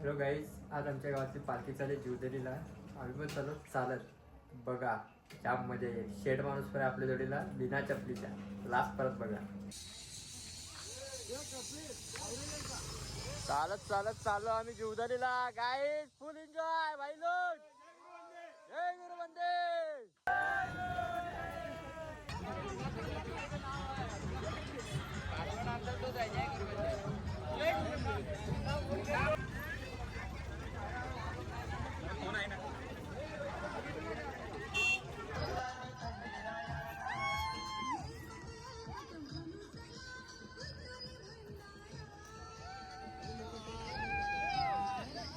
Hello guys, आज आमच्या गावातली पालखी चालली जीवदरीला. आम्ही पण चालू चालत बघा. जाम मजा येईल. शेड माणूस पण आपल्या जोडीला बिना चपलीच्या. लास्ट परत बघा. चालत चालत चाललो आम्ही जीवदरीला. गाईज फुल एन्जॉय भाई लोग. जय गुरुबंदे.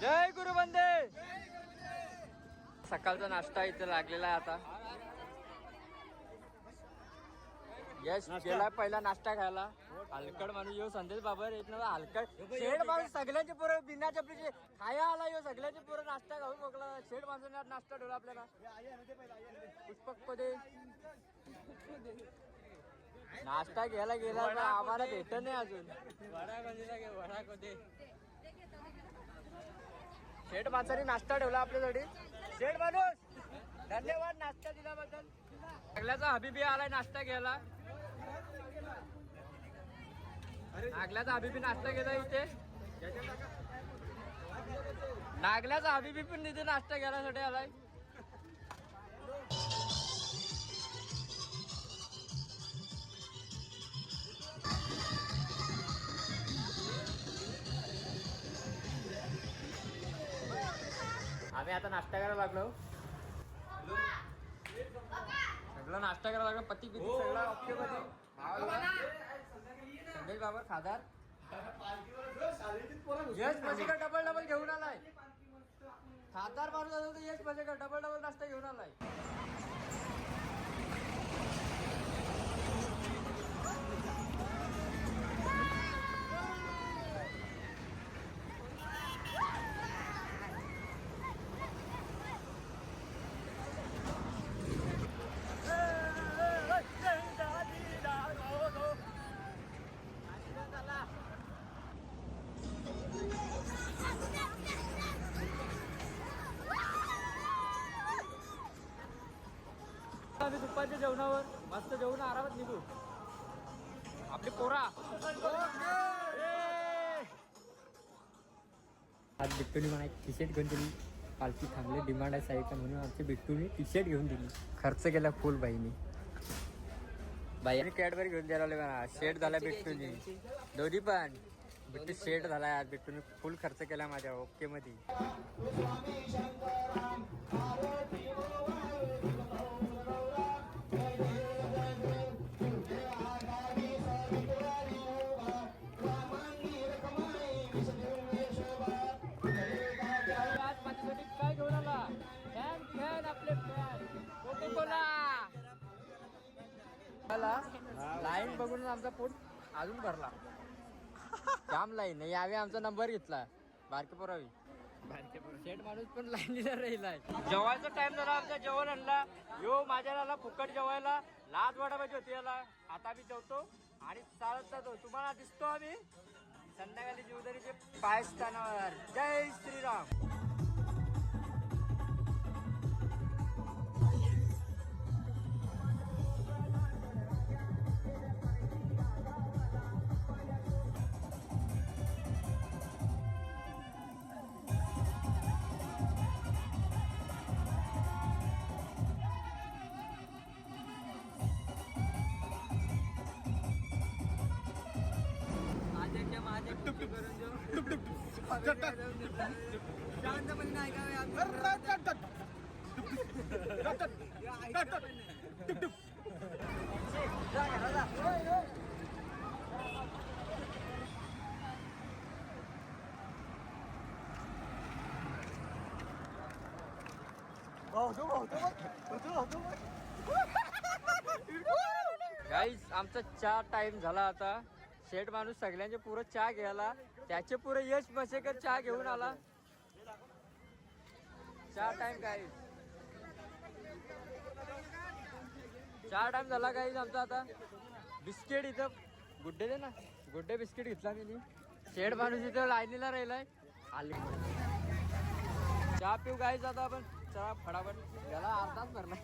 जय गुरुबंदे. सकाळचा नाश्ता इथे लागलेला आहे आता. यश गेला पहिला नाश्ता खायला. हलकड माणूस येऊ संदेश बाबर एक ना हलकड शेड माणूस सगळ्यांचे पोरं बिना चपलीचे खाया आला येऊ सगळ्यांचे पोरं नाश्ता खाऊन मोकला. शेड माणसाने नाश्ता ठेवला आपल्याला. पुष्पक पदे नाश्ता घ्यायला गेला तर आम्हाला भेटत नाही अजून. वडा कधी शेड माणसाने नाश्ता ठेवला आपल्यासाठी. शेड माणूस धन्यवाद नाश्ता दिल्याबद्दल. नागल्याचा हबीबी आलाय नाश्ता घ्यायला. नागल्याचा हबीबी नाश्ता घ्यायला इथे. नागल्याचा हबीबी पण इथे नाश्ता घ्यायसाठी आलाय. आम्ही आता नाश्ता करायला लागलो. सगळं नाश्ता करायला लागलो. पती बिती सगळं ओके मध्ये. संदेश बाबर खादार यश मजेकर डबल घेऊन आलाय. खादार माणूस असेल तर यश मजेकर डबल नाश्ता घेऊन आलाय. आम्ही दुपारच्या जेवणावर मस्त जेवण आरामात निघू. आपली पोरा आज बिट्टूनी मला एक टी शर्ट घेऊन दिली. पालखी थांबली डिमांड आहे साईडला म्हणून आमच्या बिट्टूने टी शर्ट घेऊन दिली. खर्च केला फुल बाईनी. बाईने कॅडबरी घेऊन द्यायला मला. शेट झाला बिट्टूनी. दोन्ही पण बिट्टू शेट झाला. आज बिट्टूने फुल खर्च केला माझ्या ओके मध्ये. काय घेऊन आला फॅन फॅन आपले फॅन कोको कोला. लाईन बघून आमचा पोट अजून भरला. जाम लाईन यावे आमचा नंबर घेतला. बारके पोरावी शेट माणूस पण लाईनीला राहिलाय. जेवायचा टाइम झाला. आमचा जेवण आणला यो माझ्या आला फुकट जेवायला. लाज वाटा पाहिजे होती याला. आता आम्ही जेवतो आणि चालत जातो. तुम्हाला दिसतो आम्ही संध्याकाळी जीवदरीचे पायस्थानावर. जय श्रीराम. गाईज आमचा चहा टाइम झाला आता. शेठ माणूस सगळ्यांचे पुरं चहा घ्यायला. त्याचे पुरं यश मसेकर चहा घेऊन आला. चहा टाइम गाईज. चहा टाइम झाला गाईज आमचा आता. बिस्किट इथं गुड्डे दे ना. गुड्डे बिस्किट घेतला मी. शेड माणूस इथं लाईनीला राहिलाय. आले चहा पिऊ गाईच आता आपण चहा फटाफट त्याला अर्धाच भरला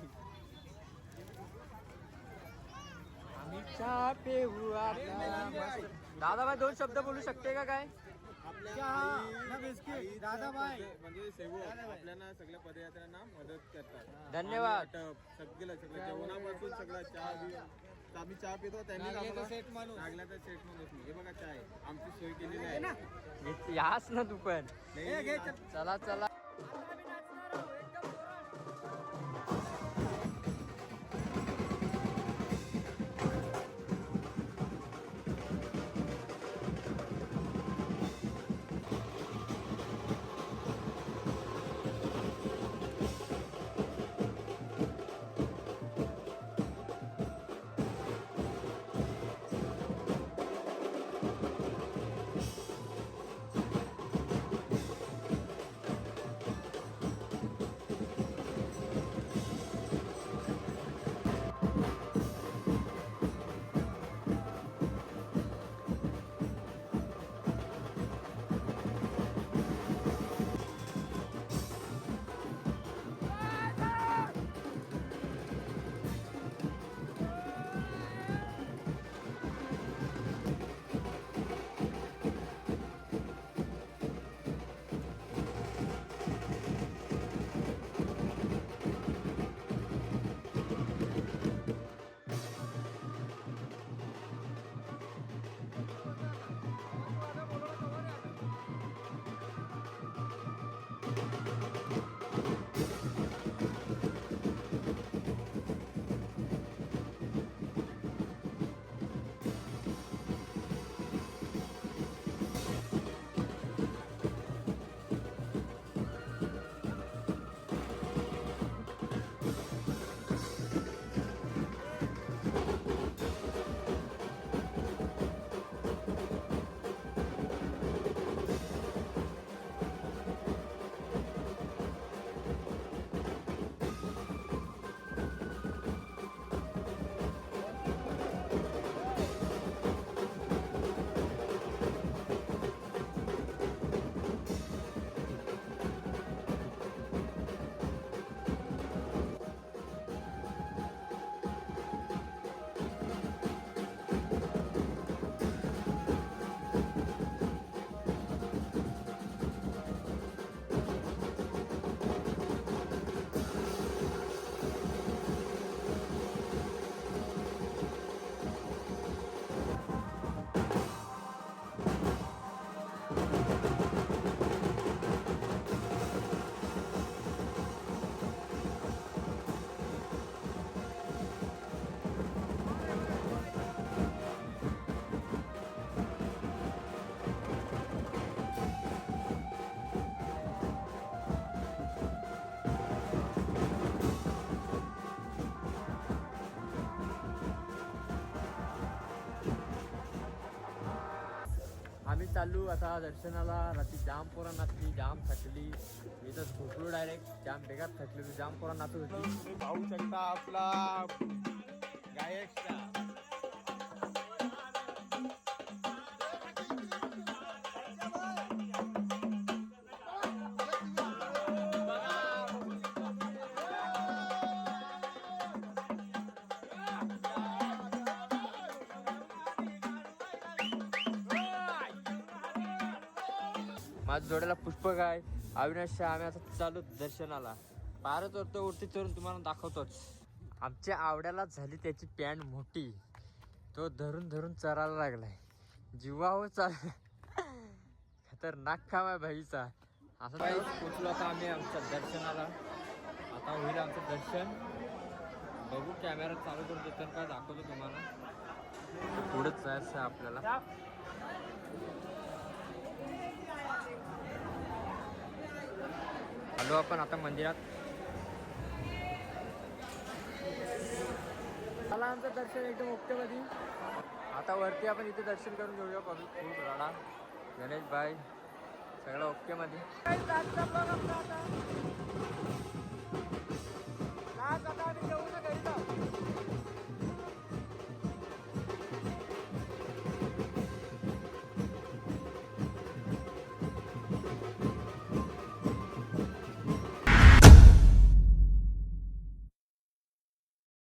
आम्ही चहा पिऊ आता दादा भाई 2 शब्द बोलू शकते का काय दादाबाई म्हणजे सेवक आपल्याला सगळ्या पदयात्र्यांना मदत करतात. धन्यवाद. सगळं जेवणापासून सगळं चहा आम्ही चहा पितो त्यांनी सेट माणूस लागल्याचा सेट माणूस हे बघा चहा आमची सोय केलेली आहे. यास ना तू पण चला चला आम्ही चालू आता दर्शनाला. रात्री जाम पोरं नाचली, जाम थकली. मी तर झोपलो डायरेक्ट. जाम बेकार थकलेलो, जाम पोरं नाचत होती. तुम्ही पाहू शकता आपला गायक माझ्या जोड्याला पुष्पक आहे, अविनाश. आम्ही आता चालू दर्शनाला. पारच वरतो वरती चढून तुम्हाला दाखवतोच. आमच्या आवड्याला झाली त्याची पॅन्ट मोठी. तो धरून धरून चरायला लागलाय. जीवावर चाल खतरनाक काम आहे भाईचा. असं काही पोचलो आता आम्ही आमच्या दर्शनाला. आता होईल आमचं दर्शन. बघू कॅमेरा चालू करून देतात काय दाखवतो तुम्हाला. पुढंच जायचं आहे आपल्याला. आलो आपण आता मंदिरात. मला आमचं दर्शन एकदम ओक्टेमध्ये. आता वरती आपण इथे दर्शन करून घेऊया. खूप राडा गणेश भाई सगळं ओक्टेमध्ये.